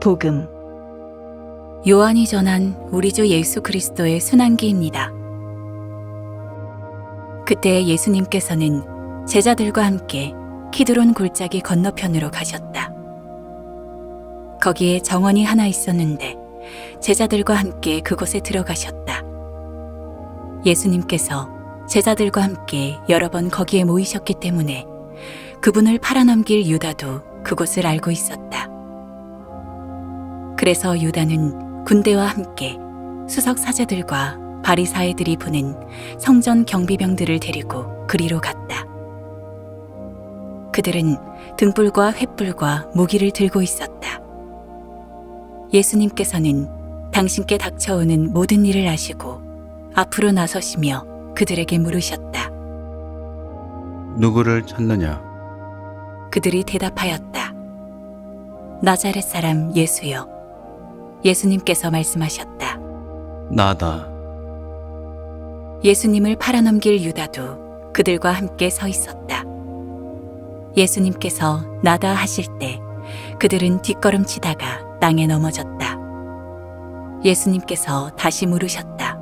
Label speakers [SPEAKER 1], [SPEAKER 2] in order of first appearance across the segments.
[SPEAKER 1] 복음.
[SPEAKER 2] 요한이 전한 우리 주 예수 그리스도의 순환기입니다. 그때 예수님께서는 제자들과 함께 키드론 골짜기 건너편으로 가셨다. 거기에 정원이 하나 있었는데 제자들과 함께 그곳에 들어가셨다. 예수님께서 제자들과 함께 여러 번 거기에 모이셨기 때문에 그분을 팔아넘길 유다도 그곳을 알고 있었다. 그래서 유다는 군대와 함께 수석 사제들과 바리사이들이 보낸 성전 경비병들을 데리고 그리로 갔다. 그들은 등불과 횃불과 무기를 들고 있었다. 예수님께서는 당신께 닥쳐오는 모든 일을 아시고 앞으로 나서시며 그들에게 물으셨다.
[SPEAKER 3] 누구를 찾느냐?
[SPEAKER 2] 그들이 대답하였다. 나자렛 사람 예수여. 예수님께서 말씀하셨다.
[SPEAKER 3] 나다.
[SPEAKER 2] 예수님을 팔아넘길 유다도 그들과 함께 서 있었다. 예수님께서 나다 하실 때 그들은 뒷걸음치다가 땅에 넘어졌다. 예수님께서 다시 물으셨다.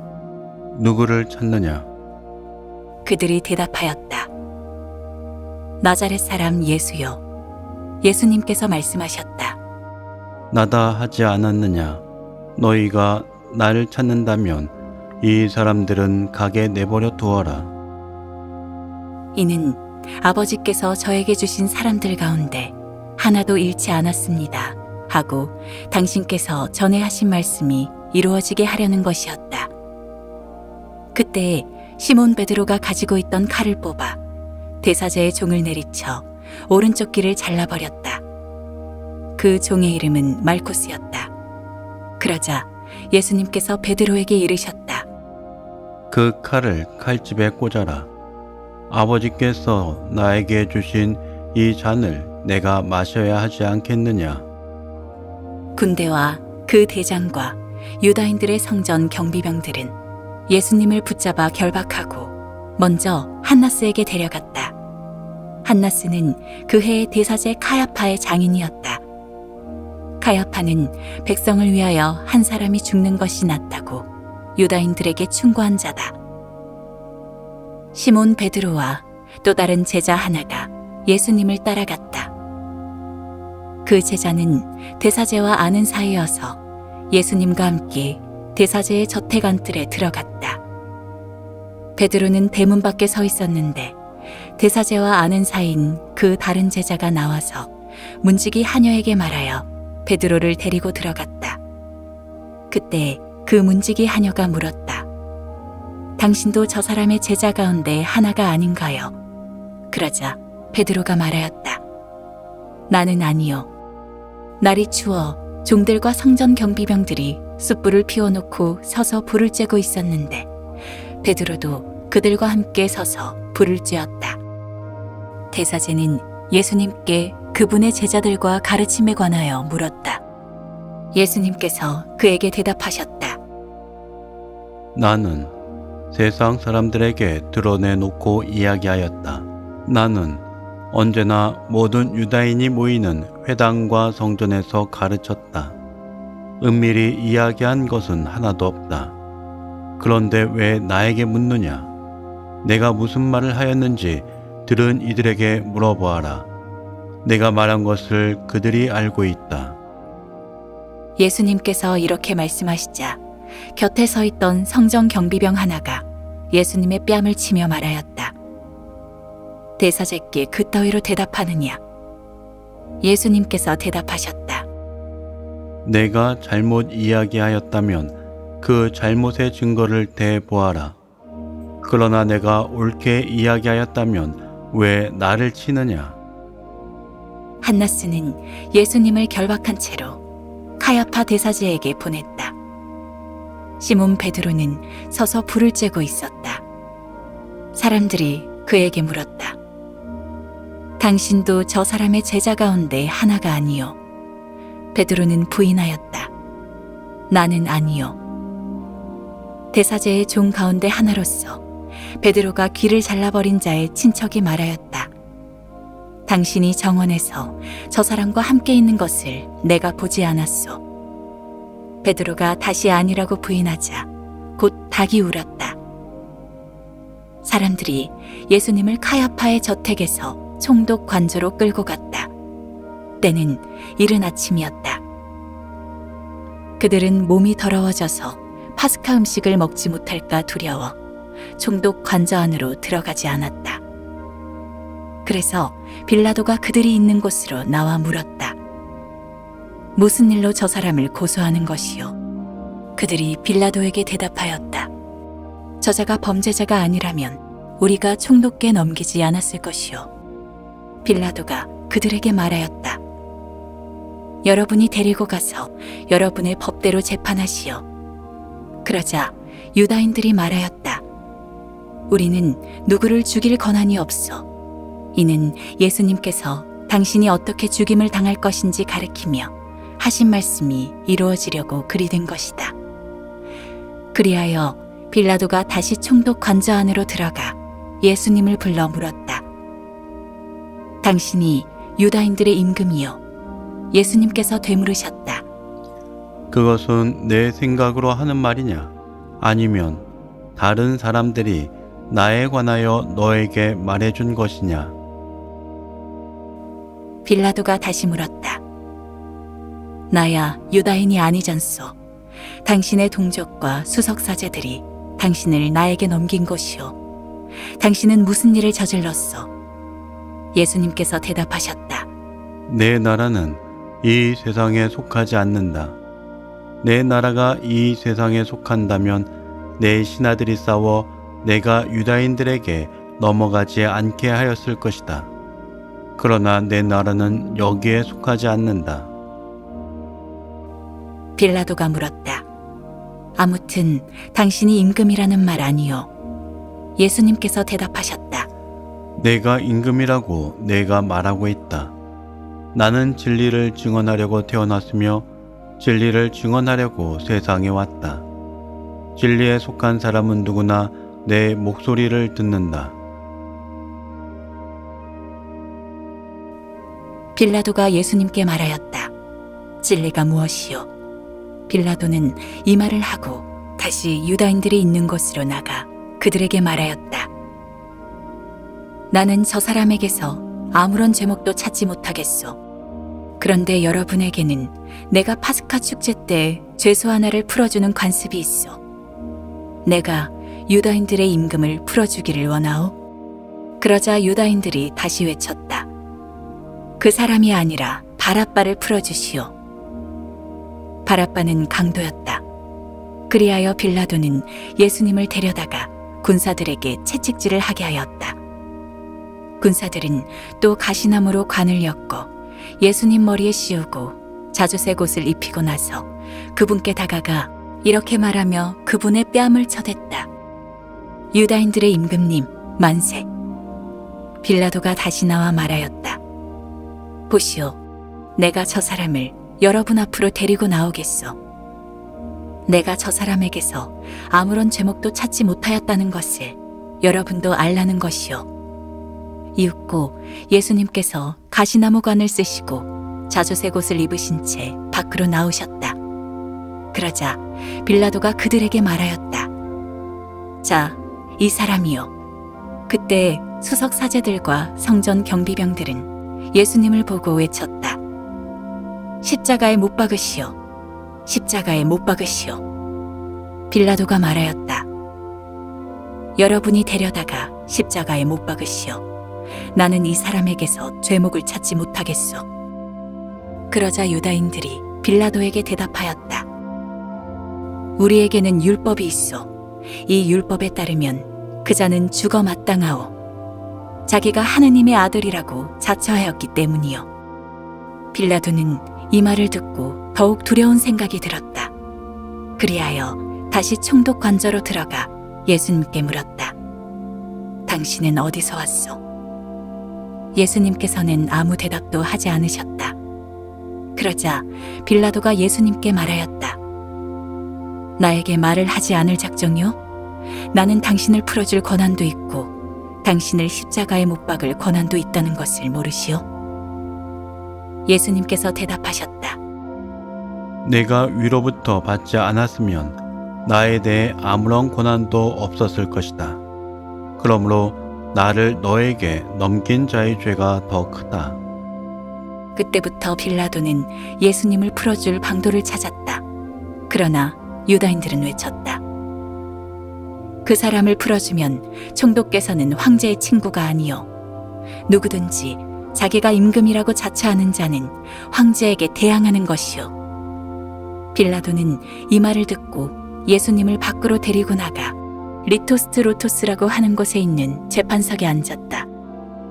[SPEAKER 3] 누구를 찾느냐?
[SPEAKER 2] 그들이 대답하였다. 나자렛 사람 예수여. 예수님께서 말씀하셨다.
[SPEAKER 3] 나다 하지 않았느냐? 너희가 나를 찾는다면 이 사람들은 가게 내버려 두어라.
[SPEAKER 2] 이는 아버지께서 저에게 주신 사람들 가운데 하나도 잃지 않았습니다 하고 당신께서 전에 하신 말씀이 이루어지게 하려는 것이었다. 그때 시몬 베드로가 가지고 있던 칼을 뽑아 대사제의 종을 내리쳐 오른쪽 귀를 잘라버렸다. 그 종의 이름은 말코스였다. 그러자 예수님께서 베드로에게 이르셨다.
[SPEAKER 3] 그 칼을 칼집에 꽂아라. 아버지께서 나에게 주신 이 잔을 내가 마셔야 하지 않겠느냐?
[SPEAKER 2] 군대와 그 대장과 유다인들의 성전 경비병들은 예수님을 붙잡아 결박하고 먼저 한나스에게 데려갔다. 한나스는 그 해의 대사제 카야파의 장인이었다. 카야파는 백성을 위하여 한 사람이 죽는 것이 낫다고 유다인들에게 충고한 자다. 시몬 베드로와 또 다른 제자 하나가 예수님을 따라갔다. 그 제자는 대사제와 아는 사이여서 예수님과 함께 대사제의 저택 안뜰에 들어갔다. 베드로는 대문 밖에 서 있었는데 대사제와 아는 사이인 그 다른 제자가 나와서 문지기 하녀에게 말하여 베드로를 데리고 들어갔다. 그때 그 문지기 하녀가 물었다. 당신도 저 사람의 제자 가운데 하나가 아닌가요? 그러자 베드로가 말하였다. 나는 아니요. 날이 추워 종들과 성전 경비병들이 숯불을 피워놓고 서서 불을 쬐고 있었는데 베드로도 그들과 함께 서서 불을 쬐었다. 대사제는 예수님께 그분의 제자들과 가르침에 관하여 물었다. 예수님께서 그에게 대답하셨다.
[SPEAKER 3] 나는 세상 사람들에게 드러내놓고 이야기하였다. 나는 언제나 모든 유다인이 모이는 회당과 성전에서 가르쳤다. 은밀히 이야기한 것은 하나도 없다. 그런데 왜 나에게 묻느냐? 내가 무슨 말을 하였는지 들은 이들에게 물어보아라. 내가 말한 것을 그들이 알고 있다.
[SPEAKER 2] 예수님께서 이렇게 말씀하시자 곁에 서 있던 성전 경비병 하나가 예수님의 뺨을 치며 말하였다. 대사제께 그따위로 대답하느냐? 예수님께서 대답하셨다.
[SPEAKER 3] 내가 잘못 이야기하였다면 그 잘못의 증거를 대보아라. 그러나 내가 옳게 이야기하였다면 왜 나를 치느냐?
[SPEAKER 2] 한나스는 예수님을 결박한 채로 카야파 대사제에게 보냈다. 시몬 베드로는 서서 불을 쬐고 있었다. 사람들이 그에게 물었다. 당신도 저 사람의 제자 가운데 하나가 아니요. 베드로는 부인하였다. 나는 아니요. 대사제의 종 가운데 하나로서 베드로가 귀를 잘라버린 자의 친척이 말하였다. 당신이 정원에서 저 사람과 함께 있는 것을 내가 보지 않았소. 베드로가 다시 아니라고 부인하자 곧 닭이 울었다. 사람들이 예수님을 카야파의 저택에서 총독 관저로 끌고 갔다. 때는 이른 아침이었다. 그들은 몸이 더러워져서 파스카 음식을 먹지 못할까 두려워 총독 관저 안으로 들어가지 않았다. 그래서 빌라도가 그들이 있는 곳으로 나와 물었다. 무슨 일로 저 사람을 고소하는 것이요? 그들이 빌라도에게 대답하였다. 저자가 범죄자가 아니라면 우리가 총독께 넘기지 않았을 것이요. 빌라도가 그들에게 말하였다. 여러분이 데리고 가서 여러분의 법대로 재판하시오. 그러자 유다인들이 말하였다. 우리는 누구를 죽일 권한이 없어. 이는 예수님께서 당신이 어떻게 죽임을 당할 것인지 가리키며 하신 말씀이 이루어지려고 그리 된 것이다. 그리하여 빌라도가 다시 총독 관저 안으로 들어가 예수님을 불러 물었다. 당신이 유다인들의 임금이요. 예수님께서 되물으셨다.
[SPEAKER 3] 그것은 내 생각으로 하는 말이냐? 아니면 다른 사람들이 나에 관하여 너에게 말해준 것이냐?
[SPEAKER 2] 빌라도가 다시 물었다. 나야 유다인이 아니잖소. 당신의 동족과 수석사제들이 당신을 나에게 넘긴 것이오. 당신은 무슨 일을 저질렀소? 예수님께서 대답하셨다.
[SPEAKER 3] 내 나라는 이 세상에 속하지 않는다. 내 나라가 이 세상에 속한다면 내 신하들이 싸워 내가 유다인들에게 넘어가지 않게 하였을 것이다. 그러나 내 나라는 여기에 속하지 않는다.
[SPEAKER 2] 빌라도가 물었다. 아무튼 당신이 임금이라는 말 아니요. 예수님께서 대답하셨다.
[SPEAKER 3] 내가 임금이라고 내가 말하고 있다. 나는 진리를 증언하려고 태어났으며 진리를 증언하려고 세상에 왔다. 진리에 속한 사람은 누구나 내 목소리를 듣는다.
[SPEAKER 2] 빌라도가 예수님께 말하였다. 진리가 무엇이요? 빌라도는 이 말을 하고 다시 유다인들이 있는 곳으로 나가 그들에게 말하였다. 나는 저 사람에게서 아무런 죄목도 찾지 못하겠소. 그런데 여러분에게는 내가 파스카 축제 때 죄수 하나를 풀어주는 관습이 있어. 내가 유다인들의 임금을 풀어주기를 원하오. 그러자 유다인들이 다시 외쳤다. 그 사람이 아니라 바랍바를 풀어주시오. 바랍바는 강도였다. 그리하여 빌라도는 예수님을 데려다가 군사들에게 채찍질을 하게 하였다. 군사들은 또 가시나무로 관을 엮어 예수님 머리에 씌우고 자주색 옷을 입히고 나서 그분께 다가가 이렇게 말하며 그분의 뺨을 쳐댔다. 유다인들의 임금님 만세. 빌라도가 다시 나와 말하였다. 보시오, 내가 저 사람을 여러분 앞으로 데리고 나오겠소. 내가 저 사람에게서 아무런 죄목도 찾지 못하였다는 것을 여러분도 알라는 것이오. 이윽고 예수님께서 가시나무관을 쓰시고 자주색 옷을 입으신 채 밖으로 나오셨다. 그러자 빌라도가 그들에게 말하였다. 자, 이 사람이요. 그때 수석 사제들과 성전 경비병들은 예수님을 보고 외쳤다. 십자가에 못 박으시오. 십자가에 못 박으시오. 빌라도가 말하였다. 여러분이 데려다가 십자가에 못 박으시오. 나는 이 사람에게서 죄목을 찾지 못하겠소. 그러자 유다인들이 빌라도에게 대답하였다. 우리에게는 율법이 있어. 이 율법에 따르면 그 자는 죽어 마땅하오. 자기가 하느님의 아들이라고 자처하였기 때문이요. 빌라도는 이 말을 듣고 더욱 두려운 생각이 들었다. 그리하여 다시 총독 관저로 들어가 예수님께 물었다. 당신은 어디서 왔소? 예수님께서는 아무 대답도 하지 않으셨다. 그러자 빌라도가 예수님께 말하였다. 나에게 말을 하지 않을 작정이요? 나는 당신을 풀어줄 권한도 있고 당신을 십자가에 못 박을 권한도 있다는 것을 모르시오? 예수님께서 대답하셨다.
[SPEAKER 3] 내가 위로부터 받지 않았으면 나에 대해 아무런 권한도 없었을 것이다. 그러므로 나를 너에게 넘긴 자의 죄가 더 크다.
[SPEAKER 2] 그때부터 빌라도는 예수님을 풀어줄 방도를 찾았다. 그러나 유다인들은 외쳤다. 그 사람을 풀어주면 총독께서는 황제의 친구가 아니요 누구든지 자기가 임금이라고 자처하는 자는 황제에게 대항하는 것이요. 빌라도는 이 말을 듣고 예수님을 밖으로 데리고 나가 리토스트로토스라고 하는 곳에 있는 재판석에 앉았다.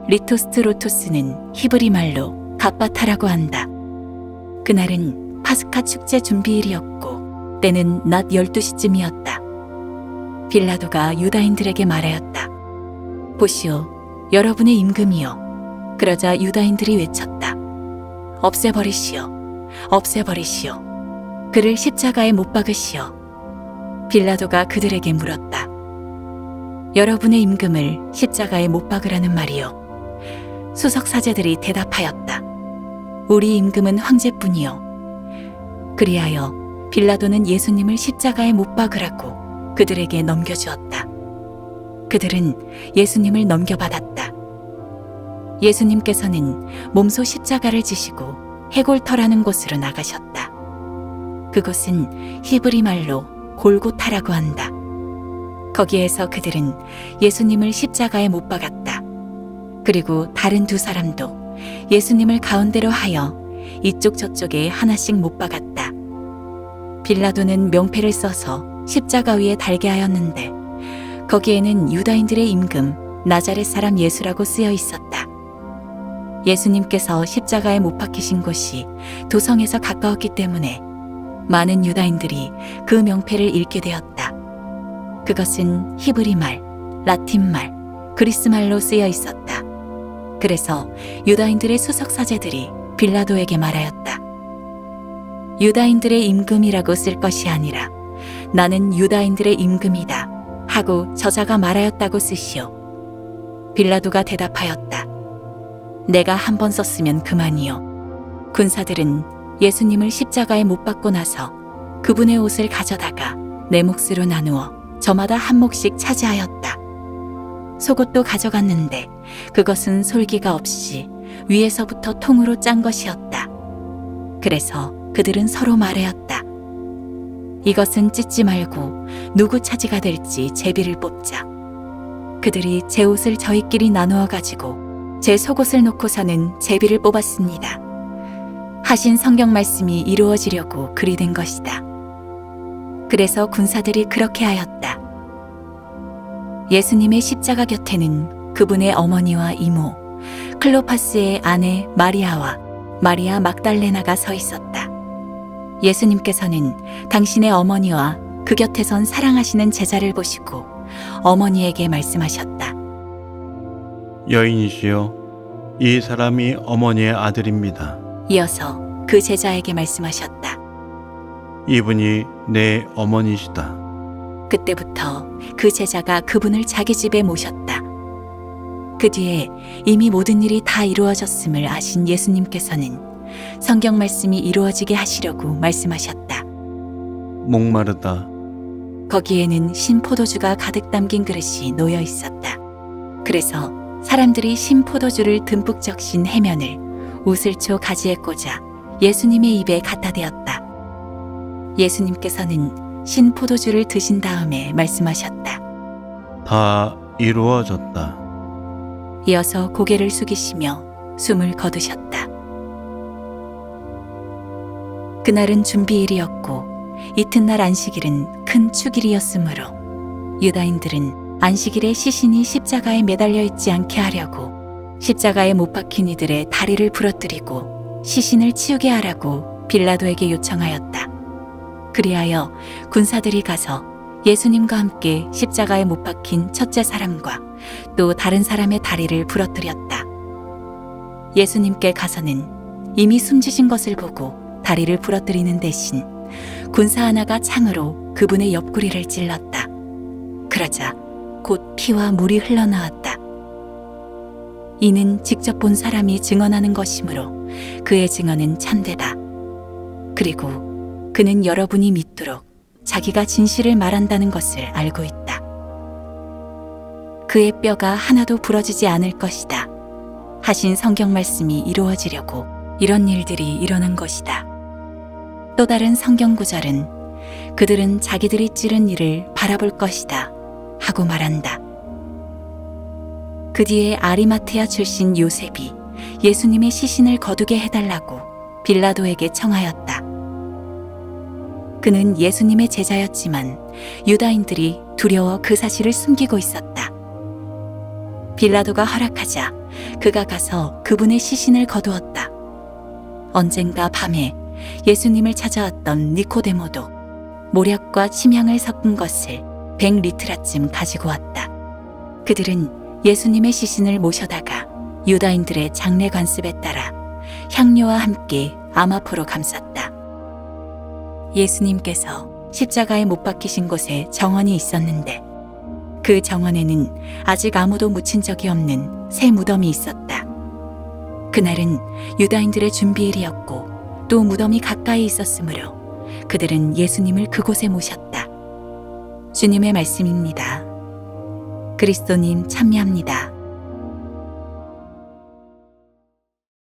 [SPEAKER 2] 리토스트로토스는 히브리 말로 갑바타라고 한다. 그날은 파스카 축제 준비일이었고 때는 낮 12시쯤이었다. 빌라도가 유다인들에게 말하였다. 보시오, 여러분의 임금이요. 그러자 유다인들이 외쳤다. 없애버리시오. 없애버리시오. 그를 십자가에 못 박으시오. 빌라도가 그들에게 물었다. 여러분의 임금을 십자가에 못 박으라는 말이요. 수석사제들이 대답하였다. 우리 임금은 황제뿐이요. 그리하여 빌라도는 예수님을 십자가에 못 박으라고 그들에게 넘겨주었다. 그들은 예수님을 넘겨받았다. 예수님께서는 몸소 십자가를 지시고 해골터라는 곳으로 나가셨다. 그곳은 히브리 말로 골고타라고 한다. 거기에서 그들은 예수님을 십자가에 못 박았다. 그리고 다른 두 사람도 예수님을 가운데로 하여 이쪽 저쪽에 하나씩 못 박았다. 빌라도는 명패를 써서 십자가 위에 달게 하였는데 거기에는 유다인들의 임금 나자렛 사람 예수라고 쓰여 있었다. 예수님께서 십자가에 못 박히신 곳이 도성에서 가까웠기 때문에 많은 유다인들이 그 명패를 읽게 되었다. 그것은 히브리 말, 라틴 말, 그리스 말로 쓰여 있었다. 그래서 유다인들의 수석사제들이 빌라도에게 말하였다. 유다인들의 임금이라고 쓸 것이 아니라 나는 유다인들의 임금이다 하고 저자가 말하였다고 쓰시오. 빌라도가 대답하였다. 내가 한 번 썼으면 그만이요. 군사들은 예수님을 십자가에 못 박고 나서 그분의 옷을 가져다가 네 몫으로 나누어 저마다 한 몫씩 차지하였다. 속옷도 가져갔는데 그것은 솔기가 없이 위에서부터 통으로 짠 것이었다. 그래서 그들은 서로 말하였다. 이것은 찢지 말고 누구 차지가 될지 제비를 뽑자. 그들이 제 옷을 저희끼리 나누어 가지고 제 속옷을 놓고서는 제비를 뽑았습니다. 하신 성경 말씀이 이루어지려고 그리 된 것이다. 그래서 군사들이 그렇게 하였다. 예수님의 십자가 곁에는 그분의 어머니와 이모, 클로파스의 아내 마리아와 마리아 막달레나가 서 있었다. 예수님께서는 당신의 어머니와 그 곁에 선 사랑하시는 제자를 보시고 어머니에게 말씀하셨다.
[SPEAKER 3] 여인이시여, 이 사람이 어머니의 아들입니다.
[SPEAKER 2] 이어서 그 제자에게 말씀하셨다.
[SPEAKER 3] 이분이 내 어머니시다.
[SPEAKER 2] 그때부터 그 제자가 그분을 자기 집에 모셨다. 그 뒤에 이미 모든 일이 다 이루어졌음을 아신 예수님께서는 성경 말씀이 이루어지게 하시려고 말씀하셨다.
[SPEAKER 3] 목마르다.
[SPEAKER 2] 거기에는 신포도주가 가득 담긴 그릇이 놓여 있었다. 그래서 사람들이 신포도주를 듬뿍 적신 해면을 우슬초 가지에 꽂아 예수님의 입에 갖다 대었다. 예수님께서는 신포도주를 드신 다음에 말씀하셨다.
[SPEAKER 3] 다 이루어졌다.
[SPEAKER 2] 이어서 고개를 숙이시며 숨을 거두셨다. 그날은 준비일이었고 이튿날 안식일은 큰 축일이었으므로 유다인들은 안식일에 시신이 십자가에 매달려 있지 않게 하려고 십자가에 못 박힌 이들의 다리를 부러뜨리고 시신을 치우게 하라고 빌라도에게 요청하였다. 그리하여 군사들이 가서 예수님과 함께 십자가에 못 박힌 첫째 사람과 또 다른 사람의 다리를 부러뜨렸다. 예수님께 가서는 이미 숨지신 것을 보고 다리를 부러뜨리는 대신 군사 하나가 창으로 그분의 옆구리를 찔렀다. 그러자 곧 피와 물이 흘러나왔다. 이는 직접 본 사람이 증언하는 것이므로 그의 증언은 참되다. 그리고 그는 여러분이 믿도록 자기가 진실을 말한다는 것을 알고 있다. 그의 뼈가 하나도 부러지지 않을 것이다 하신 성경 말씀이 이루어지려고 이런 일들이 일어난 것이다. 또 다른 성경 구절은 그들은 자기들이 찌른 이를 바라볼 것이다 하고 말한다. 그 뒤에 아리마테아 출신 요셉이 예수님의 시신을 거두게 해달라고 빌라도에게 청하였다. 그는 예수님의 제자였지만 유다인들이 두려워 그 사실을 숨기고 있었다. 빌라도가 허락하자 그가 가서 그분의 시신을 거두었다. 언젠가 밤에 예수님을 찾아왔던 니코데모도 모략과 침향을 섞은 것을 100리트라쯤 가지고 왔다. 그들은 예수님의 시신을 모셔다가 유다인들의 장례 관습에 따라 향료와 함께 아마포로 감쌌다. 예수님께서 십자가에 못 박히신 곳에 정원이 있었는데 그 정원에는 아직 아무도 묻힌 적이 없는 새 무덤이 있었다. 그날은 유다인들의 준비일이었고 또 무덤이 가까이 있었으므로 그들은 예수님을 그곳에 모셨다. 주님의 말씀입니다. 그리스도님 참여합니다.